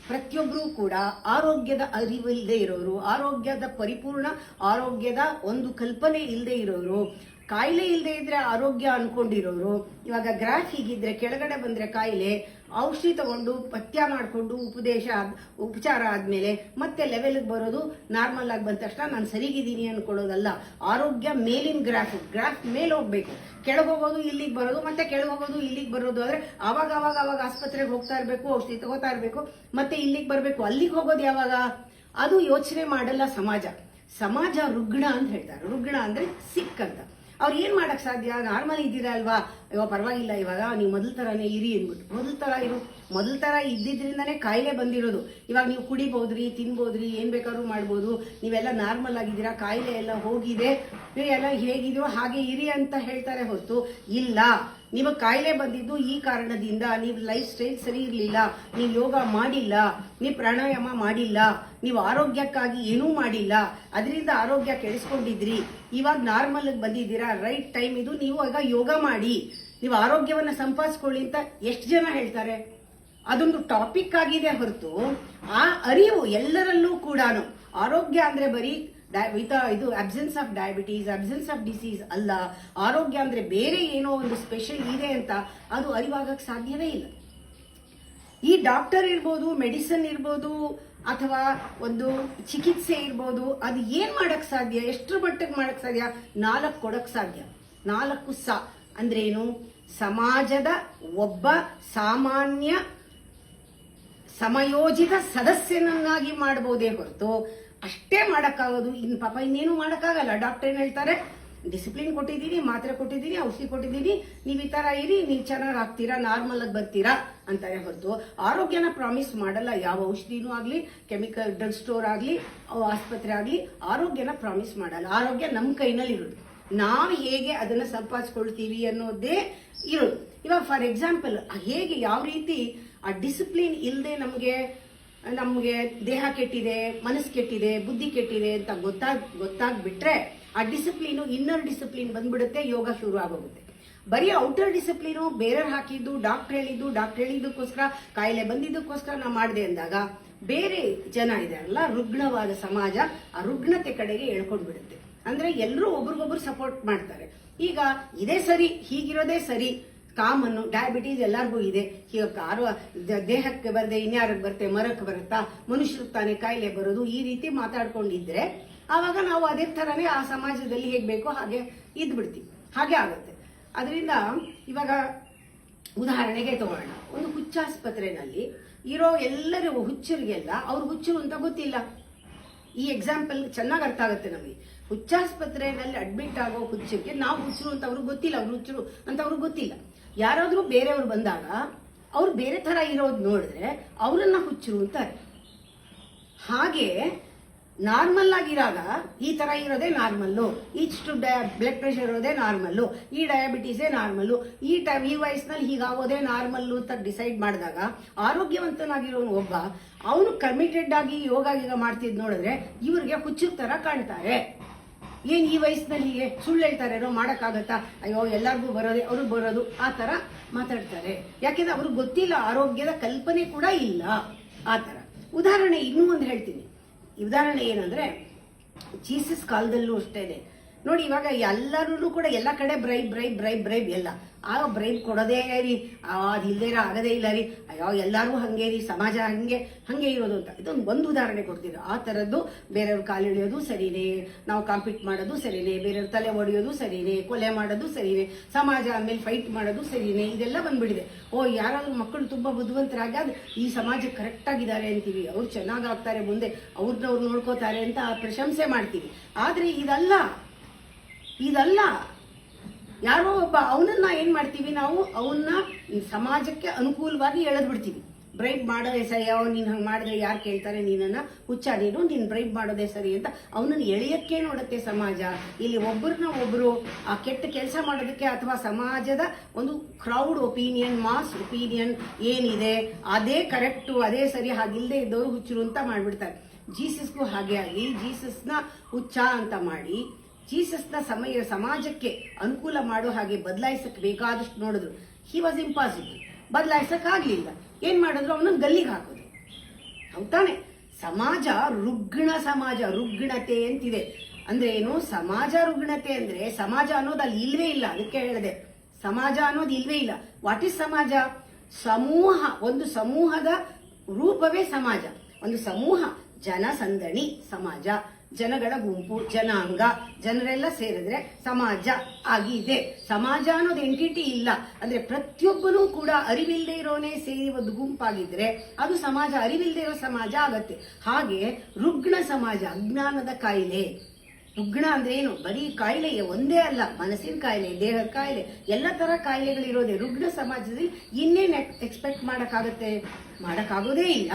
[SPEAKER 1] ಪ್ರತಿಯೊಬ್ಬರೂ ಕೂಡ ಆರೋಗ್ಯದ ಅರಿವಿಲ್ಲದೆ ಇರೋರು, ಆರೋಗ್ಯದ ಪರಿಪೂರ್ಣ ಆರೋಗ್ಯದ ಒಂದು ಕಲ್ಪನೆ ಇಲ್ಲದೆ ಇರೋರು, ಕಾಯಿಲೆ ಇಲ್ಲದೆ ಇದ್ರೆ ಆರೋಗ್ಯ ಅನ್ಕೊಂಡಿರೋರು. ಇವಾಗ ಗ್ರಾಫ್ ಹೀಗಿದ್ರೆ ಕೆಳಗಡೆ ಬಂದ್ರೆ ಕಾಯಿಲೆ, ಔಷಧಿ ತಗೊಂಡು ಪಥ್ಯ ಮಾಡಿಕೊಂಡು ಉಪಚಾರ ಆದ್ಮೇಲೆ ಮತ್ತೆ ಲೆವೆಲ್ಗೆ ಬರೋದು, ನಾರ್ಮಲ್ ಆಗಿ ಬಂದ ತಕ್ಷಣ ನಾನು ಸರಿಗಿದ್ದೀನಿ ಅನ್ಕೊಳ್ಳೋದಲ್ಲ. ಆರೋಗ್ಯ ಮೇಲಿನ ಗ್ರಾಫ್ ಮೇಲೆ ಹೋಗ್ಬೇಕು. ಕೆಳಗೋಗೋದು ಇಲ್ಲಿಗೆ ಬರೋದು, ಮತ್ತೆ ಕೆಳಗೋಗೋದು ಇಲ್ಲಿಗೆ ಬರೋದು. ಆದ್ರೆ ಅವಾಗ ಆಸ್ಪತ್ರೆಗೆ ಹೋಗ್ತಾ ಇರ್ಬೇಕು, ಔಷಧಿ ತಗೋತಾ ಇರ್ಬೇಕು, ಮತ್ತೆ ಇಲ್ಲಿಗೆ ಬರ್ಬೇಕು. ಅಲ್ಲಿಗೆ ಹೋಗೋದು ಯಾವಾಗ? ಅದು ಯೋಚನೆ ಮಾಡಲ್ಲ ಸಮಾಜ ರುಗ್ಣ ಅಂತ ಹೇಳ್ತಾರೆ. ರುಗ್ಣ ಅಂದ್ರೆ ಸಿಕ್ ಅಂತ. ಅವ್ರು ಏನ್ ಮಾಡಕ್ ಸಾಧ್ಯ? ನಾರ್ಮಲ್ ಇದ್ದೀರಾ ಅಲ್ವಾ, ಇವಾಗ ಪರವಾಗಿಲ್ಲ, ಇವಾಗ ನೀವು ಮೊದಲ ತರಾನೇ ಇರಿ ಅಂದ್ಬಿಟ್ಟು ಮೊದಲ ತರ ಇದ್ದಿದ್ರಿಂದಾನೇ ಕಾಯಿಲೆ ಬಂದಿರೋದು. ಇವಾಗ ನೀವು ಕುಡಿಬಹುದ್ರಿ, ತಿನ್ಬೋದ್ರಿ, ಏನ್ ಬೇಕಾದ್ರೂ ಮಾಡ್ಬೋದು, ನೀವೆಲ್ಲ ನಾರ್ಮಲ್ ಆಗಿದ್ದೀರಾ, ಕಾಯಿಲೆ ಎಲ್ಲ ಹೋಗಿದೆ, ಎಲ್ಲ ಹೇಗಿದೆಯೋ ಹಾಗೆ ಇರಿ ಅಂತ ಹೇಳ್ತಾರೆ ಹೊರತು ಇಲ್ಲ, ನಿಮಗೆ ಕಾಯಿಲೆ ಬಂದಿದ್ದು ಈ ಕಾರಣದಿಂದ, ನೀವು ಲೈಫ್ ಸ್ಟೈಲ್ ಸರಿ ಇರಲಿಲ್ಲ, ನೀವು ಯೋಗ ಮಾಡಿಲ್ಲ, ನೀವು ಪ್ರಾಣಾಯಾಮ ಮಾಡಿಲ್ಲ, ನೀವು ಆರೋಗ್ಯಕ್ಕಾಗಿ ಏನೂ ಮಾಡಿಲ್ಲ, ಅದರಿಂದ ಆರೋಗ್ಯ ಕೆಡಿಸ್ಕೊಂಡಿದ್ರಿ, ಇವಾಗ ನಾರ್ಮಲ್ ಬಂದಿದ್ದೀರಾ, ರೈಟ್ ಟೈಮ್ ಇದು, ನೀವು ಈಗ ಯೋಗ ಮಾಡಿ, ನೀವು ಆರೋಗ್ಯವನ್ನ ಸಂಪಾದಿಸ್ಕೊಳ್ಳಿ ಅಂತ ಎಷ್ಟು ಜನ ಹೇಳ್ತಾರೆ? ಅದೊಂದು ಟಾಪಿಕ್ ಆಗಿದೆ ಹೊರತು ಆ ಅರಿವು ಎಲ್ಲರಲ್ಲೂ ಕೂಡ ಆರೋಗ್ಯ ಅಂದ್ರೆ ಬರೀ ಇದು absence of diabetes, absence of disease ಅಲ್ಲ. ಆರೋಗ್ಯ ಅಂದ್ರೆ ಬೇರೆ ಏನೋ ಒಂದು ಸ್ಪೆಷಲ್ ಇದೆ ಅಂತ ಅದು ಅರಿವಾಗಕ್ಕೆ ಸಾಧ್ಯವೇ ಇಲ್ಲ. ಈ ಡಾಕ್ಟರ್ ಇರ್ಬೋದು, ಮೆಡಿಸಿನ್ ಇರ್ಬೋದು, ಅಥವಾ ಒಂದು ಚಿಕಿತ್ಸೆ ಇರ್ಬೋದು, ಅದು ಏನ್ ಮಾಡಕ್ ಸಾಧ್ಯ? ಎಷ್ಟರ ಮಟ್ಟಿಗೆ ಮಾಡಕ್ ಸಾಧ್ಯ? 4 ಕೊಡಕ್ ಸಾಧ್ಯ. 4 ಅಂದ್ರೇನು? ಸಮಾಜದ ಒಬ್ಬ ಸಾಮಾನ್ಯ ಸಮಯೋಜಿತ ಸದಸ್ಯನನ್ನಾಗಿ ಮಾಡಬಹುದೇ ಹೊರತು ಅಷ್ಟೇ ಮಾಡಕ್ಕಾಗೋದು. ಇನ್ನು ಪಾಪ ಇನ್ನೇನು ಮಾಡಕ್ಕಾಗಲ್ಲ. ಡಾಕ್ಟರ್ ಏನ್ ಹೇಳ್ತಾರೆ? ಡಿಸಿಪ್ಲಿನ್ ಕೊಟ್ಟಿದ್ದೀನಿ, ಮಾತ್ರೆ ಕೊಟ್ಟಿದ್ದೀನಿ, ಔಷಧಿ ಕೊಟ್ಟಿದ್ದೀನಿ, ನೀವು ಈ ತರ ಇರಿ, ನೀವು ಚೆನ್ನಾಗಿ ಆಗ್ತೀರಾ, ನಾರ್ಮಲ್ ಆಗಿ ಬರ್ತೀರಾ ಅಂತಾರೆ ಹೊರತು ಆರೋಗ್ಯನ ಪ್ರಾಮಿಸ್ ಮಾಡಲ್ಲ. ಯಾವ ಔಷಧಿನೂ ಆಗ್ಲಿ, ಕೆಮಿಕಲ್ ಡ್ರಗ್ ಸ್ಟೋರ್ ಆಗ್ಲಿ, ಆಸ್ಪತ್ರೆ ಆಗ್ಲಿ, ಆರೋಗ್ಯನ ಪ್ರಾಮಿಸ್ ಮಾಡಲ್ಲ. ಆರೋಗ್ಯ ನಮ್ಮ ಕೈನಲ್ಲಿ ಇರೋದು, ನಾವು ಹೇಗೆ ಅದನ್ನ ಸಂಪಾದಿಸ್ಕೊಳ್ತೀವಿ ಅನ್ನೋದೇ ಇರೋದು. ಇವಾಗ ಫಾರ್ ಎಕ್ಸಾಂಪಲ್ ಹೇಗೆ ಯಾವ ರೀತಿ ಆ ಡಿಸಿಪ್ಲಿನ್ ಇಲ್ಲದೆ ನಮ್ಗೆ ದೇಹ ಕೆಟ್ಟಿದೆ, ಮನಸ್ಸು ಕೆಟ್ಟಿದೆ, ಬುದ್ಧಿ ಕೆಟ್ಟಿದೆ ಅಂತ ಗೊತ್ತಾಗ್ಬಿಟ್ರೆ ಆ ಡಿಸಿಪ್ಲಿನು, ಇನ್ನರ್ ಡಿಸಿಪ್ಲಿನ್ ಬಂದ್ಬಿಡುತ್ತೆ, ಯೋಗ ಶುರು ಆಗೋಗುತ್ತೆ. ಬರೀ ಔಟರ್ ಡಿಸಿಪ್ಲಿನು ಬೇರೆಯವ್ರು ಹಾಕಿದ್ದು, ಡಾಕ್ಟರ್ ಹೇಳಿದ್ದಕ್ಕೋಸ್ಕರ, ಕಾಯಿಲೆ ಬಂದಿದ್ದಕ್ಕೋಸ್ಕರ ನಾ ಮಾಡಿದೆ ಅಂದಾಗ ಬೇರೆ ಜನ ಇದಾರಲ್ಲ, ರುಗ್ಣವಾದ ಸಮಾಜ ಆ ರುಗ್ಣತೆ ಕಡೆಗೆ ಎಳ್ಕೊಂಡ್ಬಿಡುತ್ತೆ. ಅಂದ್ರೆ ಎಲ್ಲರೂ ಒಬ್ರಿಗೊಬ್ರು ಸಪೋರ್ಟ್ ಮಾಡ್ತಾರೆ. ಈಗ ಇದೇ ಸರಿ, ಹೀಗಿರೋದೇ ಸರಿ, ಕಾಮನ್ನು, ಡಯಾಬಿಟೀಸ್ ಎಲ್ಲರಿಗೂ ಇದೆ, ದೇಹಕ್ಕೆ ಬರದೆ ಇನ್ಯಾರಿಗೆ ಬರುತ್ತೆ, ಮರಕ್ಕೆ ಬರುತ್ತಾ, ಮನುಷ್ಯರಿಗೆ ತಾನೇ ಕಾಯಿಲೆ ಬರೋದು, ಈ ರೀತಿ ಮಾತಾಡ್ಕೊಂಡಿದ್ರೆ ಆವಾಗ ನಾವು ಅದೇ ತರನೇ ಆ ಸಮಾಜದಲ್ಲಿ ಹೇಗ್ ಬೇಕೋ ಹಾಗೆ ಇದ್ಬಿಡ್ತೀವಿ. ಹಾಗೆ ಆಗುತ್ತೆ. ಅದರಿಂದ ಇವಾಗ ಉದಾಹರಣೆಗೆ ತಗೊಳ್ಳೋಣ, ಒಂದು ಹುಚ್ಚಾಸ್ಪತ್ರೆನಲ್ಲಿ ಇರೋ ಎಲ್ಲರಿಗೂ, ಹುಚ್ಚರಿಗೆಲ್ಲ ಅವ್ರು ಹುಚ್ಚರು ಅಂತ ಗೊತ್ತಿಲ್ಲ. ಈ ಎಕ್ಸಾಂಪಲ್ ಚೆನ್ನಾಗಿ ಅರ್ಥ ಆಗುತ್ತೆ ನಮಗೆ. ಹುಚ್ಚಾಸ್ಪತ್ರೆಯಲ್ಲಿ ಅಡ್ಮಿಟ್ ಆಗೋ ಹುಚ್ಚರಿಗೆ ನಾವು ಹುಚ್ಚರು ಅಂತ ಅವ್ರಿಗೆ ಗೊತ್ತಿಲ್ಲ, ಅವ್ರು ಹುಚ್ಚರು ಅಂತ ಅವ್ರಿಗೆ ಗೊತ್ತಿಲ್ಲ. ಯಾರಾದ್ರೂ ಬೇರೆಯವ್ರು ಬಂದಾಗ ಅವ್ರು ಬೇರೆ ತರ ಇರೋದು ನೋಡಿದ್ರೆ ಅವರನ್ನ ಹುಚ್ಚರು ಅಂತಾರೆ. ಹಾಗೆ ನಾರ್ಮಲ್ ಆಗಿರಾಗ ಈ ತರ ಇರೋದೇ ನಾರ್ಮಲ್ಲು, ಇಷ್ಟು ಬ್ಲಡ್ ಪ್ರೆಷರ್ ಇರೋದೇ ನಾರ್ಮಲ್ಲು, ಈ ಡಯಾಬಿಟೀಸೇ ನಾರ್ಮಲ್ಲು, ಈ ವಯಸ್ಸಿನಲ್ಲಿ ಹೀಗಾಗೋದೇ ನಾರ್ಮಲ್ಲು ಅಂತ ಡಿಸೈಡ್ ಮಾಡಿದಾಗ ಆರೋಗ್ಯವಂತನಾಗಿರೋನು ಒಬ್ಬ ಅವನು ಕಮಿಟೆಡ್ ಆಗಿ ಯೋಗ ಗೀಗ ಮಾಡ್ತಿದ್ ನೋಡಿದ್ರೆ ಇವ್ರಿಗೆ ಹುಚ್ಚು ತರ ಕಾಣ್ತಾರೆ. ಏನ್ ಈ ವಯಸ್ಸಿನಲ್ಲಿ ಹೀಗೆ ಸುಳ್ಳು ಹೇಳ್ತಾರೇನೋ, ಮಾಡಕ್ಕಾಗತ್ತಾ, ಅಯ್ಯೋ ಎಲ್ಲರಿಗೂ ಬರೋದೇ ಅವ್ರಿಗೆ ಬರೋದು, ಆ ತರ ಮಾತಾಡ್ತಾರೆ. ಯಾಕೆಂದ್ರೆ ಅವ್ರಿಗೆ ಗೊತ್ತಿಲ್ಲ, ಆರೋಗ್ಯದ ಕಲ್ಪನೆ ಕೂಡ ಇಲ್ಲ. ಆ ತರ ಉದಾಹರಣೆ ಇನ್ನೂ ಒಂದು ಹೇಳ್ತೀನಿ. ಉದಾಹರಣೆ ಏನಂದ್ರೆ ಜೀಸಸ್ ಕಾಲದಲ್ಲೂ ಅಷ್ಟೇನೆ ನೋಡಿ. ಇವಾಗ ಎಲ್ಲರೂ ಕೂಡ ಎಲ್ಲ ಕಡೆ ಬ್ರೈಬ್ ಬ್ರೈಬ್ ಬ್ರೈಬ್ ಬ್ರೈಬ್ ಎಲ್ಲ ಆಗ ಬ್ರೈಬ್ ಕೊಡೋದೇ ರೀ, ಅದಿಲ್ಲದೇ ಆಗದೇ ಇಲ್ಲ ರೀ, ಅಯ್ಯೋ ಎಲ್ಲರೂ ಹಂಗೆ ರೀ, ಸಮಾಜ ಹಂಗೆ ಇರೋದು ಅಂತ. ಇದೊಂದು ಉದಾಹರಣೆ ಕೊಡ್ತೀವಿ. ಆ ತರದ್ದು ಬೇರೆಯವ್ರ ಕಾಲು ಎಳೆಯೋದು ಸರಿನೇ, ನಾವು ಕಾಂಪೀಟ್ ಮಾಡೋದು ಸರಿನೇ, ಬೇರೆಯವ್ರ ತಲೆ ಒಡೆಯೋದು ಸರಿನೇ, ಕೊಲೆ ಮಾಡೋದು ಸರಿನೇ, ಸಮಾಜ ಆಮೇಲೆ ಫೈಟ್ ಮಾಡೋದು ಸರಿನೇ, ಇದೆಲ್ಲ ಬಂದ್ಬಿಟ್ಟಿದೆ. ಯಾರಾದ್ರೂ ಮಕ್ಕಳು ತುಂಬಾ ಬುದ್ಧಿವಂತರಾಗಿ ಅದು ಈ ಸಮಾಜ ಕರೆಕ್ಟ್ ಆಗಿದ್ದಾರೆ ಅಂತೀವಿ, ಅವ್ರು ಚೆನ್ನಾಗಾಗ್ತಾರೆ, ಮುಂದೆ ಅವ್ರನ್ನವ್ರು ನೋಡ್ಕೋತಾರೆ ಅಂತ ಪ್ರಶಂಸೆ ಮಾಡ್ತೀವಿ. ಆದ್ರೆ ಇದಲ್ಲ ಯಾರೋ ಒಬ್ಬ ಅವನನ್ನ ಏನ್ ಮಾಡ್ತೀವಿ ನಾವು, ಅವನ್ನ ಸಮಾಜಕ್ಕೆ ಅನುಕೂಲವಾಗಿ ಎಳೆದ್ ಬಿಡ್ತೀವಿ. ಬ್ರೈಬ್ ಮಾಡೋದೇ ಸರಿ, ನೀನ್ ಹಂಗ್ ಮಾಡಿದ್ರೆ ಯಾರು ಕೇಳ್ತಾರೆ, ನೀನನ್ನ ಹುಚ್ಚ, ನೀನ್ ಬ್ರೈಬ್ ಮಾಡೋದೇ ಸರಿ ಅಂತ ಅವನನ್ನ ಎಳೆಯಕ್ಕೆ ನೋಡುತ್ತೆ ಸಮಾಜ. ಇಲ್ಲಿ ಒಬ್ರು ಆ ಕೆಟ್ಟ ಕೆಲಸ ಮಾಡೋದಕ್ಕೆ ಅಥವಾ ಸಮಾಜದ ಒಂದು ಕ್ರೌಡ್ ಒಪಿನಿಯನ್, ಮಾಸ್ ಒಪಿನಿಯನ್ ಏನಿದೆ ಅದೇ ಕರೆಕ್ಟು, ಅದೇ ಸರಿ, ಹಾಗಿಲ್ದೆ ಇದ್ದವರು ಹುಚ್ಚರು ಅಂತ ಮಾಡ್ಬಿಡ್ತಾರೆ. ಜೀಸಸ್ಗೂ ಹಾಗೆ ಆಗಿ ಜೀಸಸ್ನ ಹುಚ್ಚ ಅಂತ ಮಾಡಿ ಜೀಸಸ್ನ ಸಮಾಜಕ್ಕೆ ಅನುಕೂಲ ಮಾಡೋ ಹಾಗೆ ಬದಲಾಯಿಸಕ್ ಬೇಕಾದಷ್ಟು ನೋಡಿದ್ರು. ಹಿ ವಾಸ್ ಇಂಪಾಸಿಬಲ್, ಬದಲಾಯಿಸಕ್ ಆಗ್ಲಿಲ್ಲ. ಏನ್ ಮಾಡಿದ್ರು, ಅವನನ್ನ ಗಲ್ಲಿಗೆ ಹಾಕೋದು. ಹೌದಾನೆ? ಸಮಾಜ ರುಗ್ಣತೆ ಅಂತಿದೆ. ಅಂದ್ರೆ ಏನು ಸಮಾಜ ರುಗ್ಣತೆ ಅಂದ್ರೆ ಸಮಾಜ ಅನ್ನೋದು ಅಲ್ಲಿ ಇಲ್ವೇ ಇಲ್ಲ. ಅದಕ್ಕೆ ಹೇಳಿದೆ ಸಮಾಜ ಅನ್ನೋದು ಇಲ್ವೇ ಇಲ್ಲ. ವಾಟ್ ಇಸ್ ಸಮಾಜ? ಸಮೂಹ, ಒಂದು ಸಮೂಹದ ರೂಪವೇ ಸಮಾಜ. ಒಂದು ಸಮೂಹ, ಜನಸಂದಣಿ ಸಮಾಜ, ಜನಗಳ ಗುಂಪು, ಜನಾಂಗ, ಜನರೆಲ್ಲ ಸೇರಿದ್ರೆ ಸಮಾಜ ಆಗಿದೆ. ಸಮಾಜ ಅನ್ನೋದು ಎಂಟಿಟಿ ಇಲ್ಲ. ಅಂದ್ರೆ ಪ್ರತಿಯೊಬ್ಬನೂ ಕೂಡ ಅರಿವಿಲ್ಲದೆ ಇರೋನೇ ಸೇರಿ ಒಂದು ಗುಂಪಾಗಿದ್ರೆ ಅದು ಸಮಾಜ, ಅರಿವಿಲ್ಲದೆ ಇರೋ ಸಮಾಜ ಆಗತ್ತೆ. ಹಾಗೆ ರುಗ್ಣ ಸಮಾಜ, ಅಜ್ಞಾನದ ಕಾಯಿಲೆ. ರುಗ್ಣ ಅಂದ್ರೆ ಏನು? ಬರೀ ಕಾಯಿಲೆ ಒಂದೇ ಅಲ್ಲ, ಮನಸ್ಸಿನ ಕಾಯಿಲೆ, ದೇಹದ ಕಾಯಿಲೆ, ಎಲ್ಲ ತರ ಕಾಯಿಲೆಗಳಿರೋದೇ ರುಗ್ಣ ಸಮಾಜದಲ್ಲಿ. ಇನ್ನೇನ್ ಎಕ್ಸ್ಪೆಕ್ಟ್ ಮಾಡಕ್ಕಾಗೋದೇ ಇಲ್ಲ,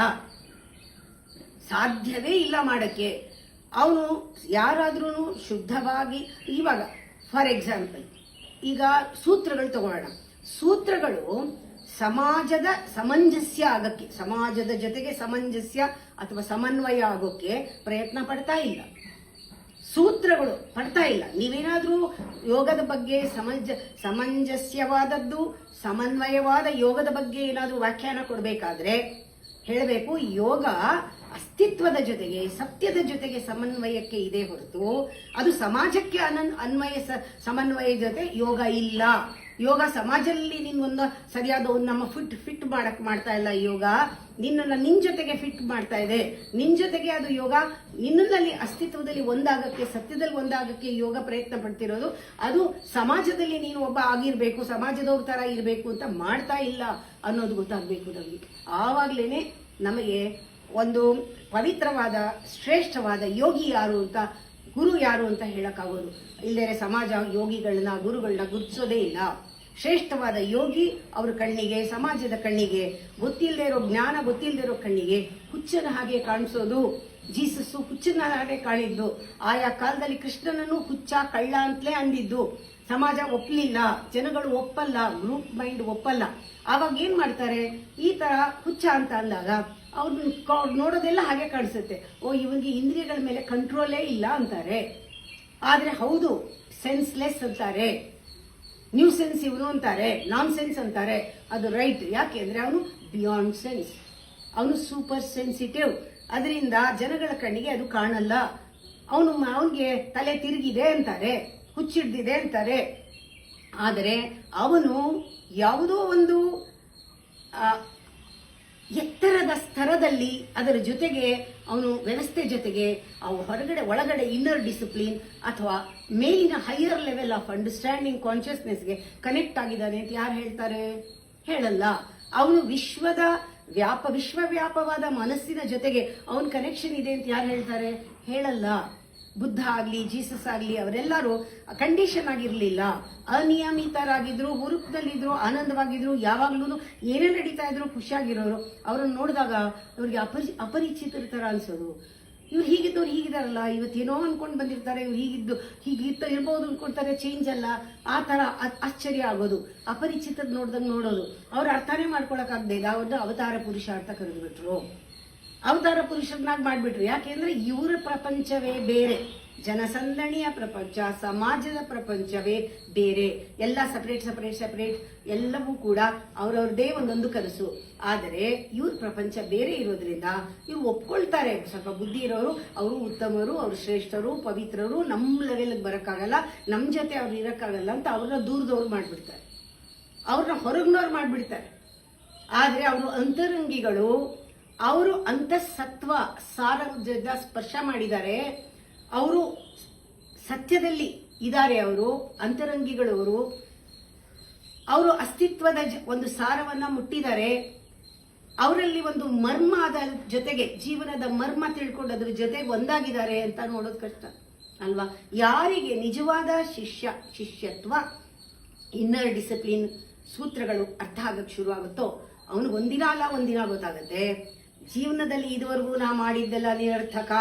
[SPEAKER 1] ಸಾಧ್ಯವೇ ಇಲ್ಲ ಮಾಡಕ್ಕೆ. ಅವನು ಯಾರಾದ್ರೂ ಶುದ್ಧವಾಗಿ, ಇವಾಗ ಫಾರ್ ಎಕ್ಸಾಂಪಲ್ ಈಗ ಸೂತ್ರಗಳು ತಗೊಳ್ಳೋಣ. ಸೂತ್ರಗಳು ಸಮಾಜದ ಸಮಂಜಸ್ಯ ಆಗಕ್ಕೆ, ಸಮಾಜದ ಜೊತೆಗೆ ಸಮಂಜಸ್ಯ ಅಥವಾ ಸಮನ್ವಯ ಆಗೋಕ್ಕೆ ಪ್ರಯತ್ನ ಪಡ್ತಾ ಇಲ್ಲ. ಸೂತ್ರಗಳು ಪಡ್ತಾ ಇಲ್ಲ. ನೀವೇನಾದ್ರೂ ಯೋಗದ ಬಗ್ಗೆ ಸಮಂಜಸ್ಯವಾದದ್ದು, ಸಮನ್ವಯವಾದ ಯೋಗದ ಬಗ್ಗೆ ಏನಾದ್ರೂ ವ್ಯಾಖ್ಯಾನ ಕೊಡ್ಬೇಕಾದ್ರೆ ಹೇಳಬೇಕು, ಯೋಗ ಅಸ್ತಿತ್ವದ ಜೊತೆಗೆ, ಸತ್ಯದ ಜೊತೆಗೆ ಸಮನ್ವಯಕ್ಕೆ ಇದೆ ಹೊರತು ಅದು ಸಮಾಜಕ್ಕೆ ಸಮನ್ವಯ ಜೊತೆ ಯೋಗ ಇಲ್ಲ. ಯೋಗ ಸಮಾಜದಲ್ಲಿ ನಿನ್ನ ಸರಿಯಾದ ಒಂದು ನಮ್ಮ ಫಿಟ್ ಮಾಡ್ತಾ ಇಲ್ಲ. ಯೋಗ ನಿನ್ ಜೊತೆಗೆ ಫಿಟ್ ಮಾಡ್ತಾ ಇದೆ. ನಿನ್ ಜೊತೆಗೆ ಅದು ಯೋಗ ನಿನ್ನಲ್ಲಿ ಅಸ್ತಿತ್ವದಲ್ಲಿ ಒಂದಾಗಕ್ಕೆ, ಸತ್ಯದಲ್ಲಿ ಒಂದಾಗಕ್ಕೆ ಯೋಗ ಪ್ರಯತ್ನ ಪಡ್ತಿರೋದು. ಅದು ಸಮಾಜದಲ್ಲಿ ನೀನು ಒಬ್ಬ ಆಗಿರ್ಬೇಕು, ಸಮಾಜದವ್ರ ತರ ಇರ್ಬೇಕು ಅಂತ ಮಾಡ್ತಾ ಇಲ್ಲ ಅನ್ನೋದು ಗೊತ್ತಾಗ್ಬೇಕು ನಮಗೆ. ಆವಾಗ್ಲೇನೆ ನಮಗೆ ಒಂದು ಪವಿತ್ರವಾದ, ಶ್ರೇಷ್ಠವಾದ ಯೋಗಿ ಯಾರು ಅಂತ, ಗುರು ಯಾರು ಅಂತ ಹೇಳಕ್ಕಾಗೋದು. ಇಲ್ಲದೇ ಸಮಾಜ ಯೋಗಿಗಳನ್ನ, ಗುರುಗಳನ್ನ ಗುರುತಿಸೋದೇ ಇಲ್ಲ. ಶ್ರೇಷ್ಠವಾದ ಯೋಗಿ ಅವ್ರ ಕಣ್ಣಿಗೆ, ಸಮಾಜದ ಕಣ್ಣಿಗೆ, ಗೊತ್ತಿಲ್ಲದೆ ಇರೋ ಜ್ಞಾನ, ಗೊತ್ತಿಲ್ಲದೆ ಇರೋ ಕಣ್ಣಿಗೆ ಹುಚ್ಚನ ಹಾಗೆ ಕಾಣಿಸೋದು. ಜೀಸಸ್ಸು ಹುಚ್ಚನ ಹಾಗೆ ಕಾಣಿದ್ದು. ಆಯಾ ಕಾಲದಲ್ಲಿ ಕೃಷ್ಣನನ್ನು ಹುಚ್ಚ, ಕಳ್ಳ ಅಂತಲೇ ಅಂದಿದ್ದು. ಸಮಾಜ ಒಪ್ಪಲಿಲ್ಲ, ಜನಗಳು ಒಪ್ಪಲ್ಲ, ಗ್ರೂಪ್ ಮೈಂಡ್ ಒಪ್ಪಲ್ಲ. ಆವಾಗ ಏನ್ ಮಾಡ್ತಾರೆ, ಈ ತರ ಹುಚ್ಚ ಅಂತ ಅಂದಾಗ ಅವ್ರು ನೋಡೋದೆಲ್ಲ ಹಾಗೆ ಕಾಣಿಸುತ್ತೆ. ಇವನಿಗೆ ಇಂದ್ರಿಯಗಳ ಮೇಲೆ ಕಂಟ್ರೋಲೇ ಇಲ್ಲ ಅಂತಾರೆ. ಆದ್ರೆ ಹೌದು, ಸೆನ್ಸ್ಲೆಸ್ ಅಂತಾರೆ, ನ್ಯೂ ಸೆನ್ಸ್ ಇವನು ಅಂತಾರೆ, ನಾನ್ ಸೆನ್ಸ್ ಅಂತಾರೆ. ಅದು ರೈಟ್. ಯಾಕೆ ಅಂದ್ರೆ ಅವನು ಬಿಯಾಂಡ್ ಸೆನ್ಸ್, ಅವನು ಸೂಪರ್ ಸೆನ್ಸಿಟಿವ್. ಅದರಿಂದ ಜನಗಳ ಕಣ್ಣಿಗೆ ಅದು ಕಾಣಲ್ಲ. ಅವನಿಗೆ ತಲೆ ತಿರುಗಿದೆ ಅಂತಾರೆ, ಹುಚ್ಚಿಡ್ದಿದೆ ಅಂತಾರೆ. ಆದರೆ ಅವನು ಯಾವುದೋ ಒಂದು ಎತ್ತರದ ಸ್ತರದಲ್ಲಿ, ಅದರ ಜೊತೆಗೆ ಅವನು ವ್ಯವಸ್ಥೆ ಜೊತೆಗೆ ಹೊರಗಡೆ ಒಳಗಡೆ ಇನ್ನರ್ ಡಿಸಿಪ್ಲಿನ್ ಅಥವಾ ಮೇಲಿನ ಹೈಯರ್ ಲೆವೆಲ್ ಆಫ್ ಅಂಡರ್ಸ್ಟ್ಯಾಂಡಿಂಗ್, ಕಾನ್ಶಿಯಸ್ನೆಸ್ಗೆ ಕನೆಕ್ಟ್ ಆಗಿದ್ದಾನೆ ಅಂತ ಯಾರು ಹೇಳ್ತಾರೆ? ಹೇಳಲ್ಲ. ಅವನು ವಿಶ್ವವ್ಯಾಪವಾದ ಮನಸ್ಸಿನ ಜೊತೆಗೆ ಅವನ ಕನೆಕ್ಷನ್ ಇದೆ ಅಂತ ಯಾರು ಹೇಳ್ತಾರೆ? ಹೇಳಲ್ಲ. ಬುದ್ಧ ಆಗ್ಲಿ, ಜೀಸಸ್ ಆಗ್ಲಿ, ಅವರೆಲ್ಲರೂ ಕಂಡೀಷನ್ ಆಗಿರ್ಲಿಲ್ಲ, ಅನಿಯಮಿತರಾಗಿದ್ರು, ಹುರುಪ್ನಲ್ಲಿದ್ರು, ಆನಂದವಾಗಿದ್ರು, ಯಾವಾಗ್ಲೂ ಏನೇ ನಡೀತಾ ಇದ್ರು ಖುಷಿಯಾಗಿರೋರು. ಅವ್ರನ್ನ ನೋಡಿದಾಗ ಅವ್ರಿಗೆ ಅಪರಿಚಿತರ ತರ ಅನ್ಸೋದು. ಇವ್ರು ಹೀಗಿದ್ದವ್ರು ಹೀಗಿದಾರಲ್ಲ, ಇವತ್ತೇನೋ ಅನ್ಕೊಂಡು ಬಂದಿರ್ತಾರೆ, ಇವ್ರು ಹೀಗಿತ್ತು ಇರ್ಬೋದು ಅನ್ಕೊಳ್ತಾರೆ, ಚೇಂಜ್ ಅಲ್ಲ, ಆ ತರ ಆಶ್ಚರ್ಯ ಆಗೋದು, ಅಪರಿಚಿತದ್ ನೋಡ್ದಂಗೆ ನೋಡೋದು. ಅವ್ರು ಅರ್ಥನೇ ಮಾಡ್ಕೊಳಕ್ಕಾಗದೆ ಅವ್ರದ್ದು ಅವತಾರ ಪುರುಷ ಅಂತ ಕರೆದ್ಬಿಟ್ರು, ಅವತಾರ ಪುರುಷರನ್ನಾಗಿ ಮಾಡ್ಬಿಟ್ರು. ಯಾಕೆಂದ್ರೆ ಇವರ ಪ್ರಪಂಚವೇ ಬೇರೆ, ಜನಸಂದಣಿಯ ಪ್ರಪಂಚ, ಸಮಾಜದ ಪ್ರಪಂಚವೇ ಬೇರೆ, ಎಲ್ಲ ಸಪರೇಟ್ ಎಲ್ಲವೂ ಕೂಡ ಅವ್ರವ್ರದೇ ಒಂದೊಂದು ಕನಸು. ಆದರೆ ಇವ್ರ ಪ್ರಪಂಚ ಬೇರೆ ಇರೋದ್ರಿಂದ ಇವ್ರು ಒಪ್ಕೊಳ್ತಾರೆ. ಸ್ವಲ್ಪ ಬುದ್ಧಿ ಇರೋರು, ಅವರು ಉತ್ತಮರು, ಅವರು ಶ್ರೇಷ್ಠರು, ಪವಿತ್ರರು, ನಮ್ಮ ಲೆವೆಲ್ಗೆ ಬರೋಕ್ಕಾಗಲ್ಲ, ನಮ್ಮ ಜೊತೆ ಅವ್ರು ಇರೋಕ್ಕಾಗಲ್ಲ ಅಂತ ಅವ್ರನ್ನ ದೂರದವ್ರು ಮಾಡ್ಬಿಡ್ತಾರೆ, ಅವ್ರನ್ನ ಹೊರಗ್ನವ್ರು ಮಾಡ್ಬಿಡ್ತಾರೆ. ಆದರೆ ಅವರು ಅಂತರಂಗಿಗಳು, ಅವರು ಅಂತಃಸತ್ವ ಸಾರದ ಸ್ಪರ್ಶ ಮಾಡಿದ್ದಾರೆ, ಅವರು ಸತ್ಯದಲ್ಲಿ ಇದ್ದಾರೆ, ಅವರು ಅಂತರಂಗಿಗಳವರು, ಅವರು ಅಸ್ತಿತ್ವದ ಒಂದು ಸಾರವನ್ನ ಮುಟ್ಟಿದ್ದಾರೆ. ಅವರಲ್ಲಿ ಒಂದು ಮರ್ಮದ ಜೊತೆಗೆ ಜೀವನದ ಮರ್ಮ ತಿಳ್ಕೊಂಡು ಅದ್ರ ಜೊತೆಗೆ ಒಂದಾಗಿದ್ದಾರೆ ಅಂತ ನೋಡೋದು ಕಷ್ಟ ಅಲ್ವಾ. ಯಾರಿಗೆ ನಿಜವಾದ ಶಿಷ್ಯತ್ವ, ಇನ್ನರ್ ಡಿಸಿಪ್ಲಿನ್ ಸೂತ್ರಗಳು ಅರ್ಥ ಆಗಕ್ಕೆ ಶುರು ಆಗುತ್ತೋ ಅವನು ಒಂದಿನ ಗೊತ್ತಾಗುತ್ತೆ, ಜೀವನದಲ್ಲಿ ಇದುವರೆಗೂ ನಾ ಮಾಡಿದ್ದೆಲ್ಲ ನಿರರ್ಥಕ.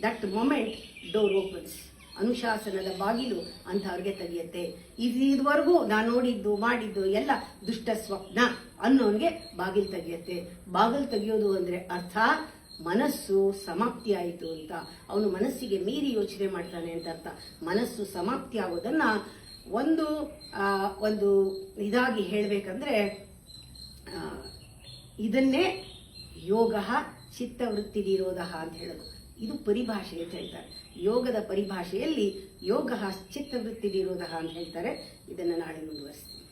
[SPEAKER 1] ದಟ್ ಮೊಮೆಂಟ್ ಡೋರ್ ಓಪನ್ಸ್, ಅನುಶಾಸನದ ಬಾಗಿಲು ಅಂತ ಅವ್ರಿಗೆ ತೆಗೆಯುತ್ತೆ. ಇದುವರೆಗೂ ನಾ ನೋಡಿದ್ದು ಮಾಡಿದ್ದು ಎಲ್ಲ ದುಷ್ಟ ಸ್ವಪ್ನ ಅನ್ನೋನ್ಗೆ ಬಾಗಿಲು ತೆಗೆಯುತ್ತೆ. ಬಾಗಿಲು ತೆಗೆಯೋದು ಅಂದ್ರೆ ಅರ್ಥ ಮನಸ್ಸು ಸಮಾಪ್ತಿ ಆಯಿತು ಅಂತ, ಅವನು ಮನಸ್ಸಿಗೆ ಮೀರಿ ಯೋಚನೆ ಮಾಡ್ತಾನೆ ಅಂತ ಅರ್ಥ. ಮನಸ್ಸು ಸಮಾಪ್ತಿ ಆಗೋದನ್ನ ಒಂದು ಇದಾಗಿ ಹೇಳ್ಬೇಕಂದ್ರೆ ಇದನ್ನೇ ಯೋಗ ಚಿತ್ತವೃತ್ತಿ ನಿರೋಧ ಅಂತ ಹೇಳೋದು. ಇದು ಪರಿಭಾಷೆ ಅಂತ ಹೇಳ್ತಾರೆ. ಯೋಗದ ಪರಿಭಾಷೆಯಲ್ಲಿ ಯೋಗ ಚಿತ್ತವೃತ್ತಿ ನಿರೋಧ ಅಂತ ಹೇಳ್ತಾರೆ. ಇದನ್ನು ನಾಳೆ ಮುಂದುವರಿಸ್ತೀನಿ.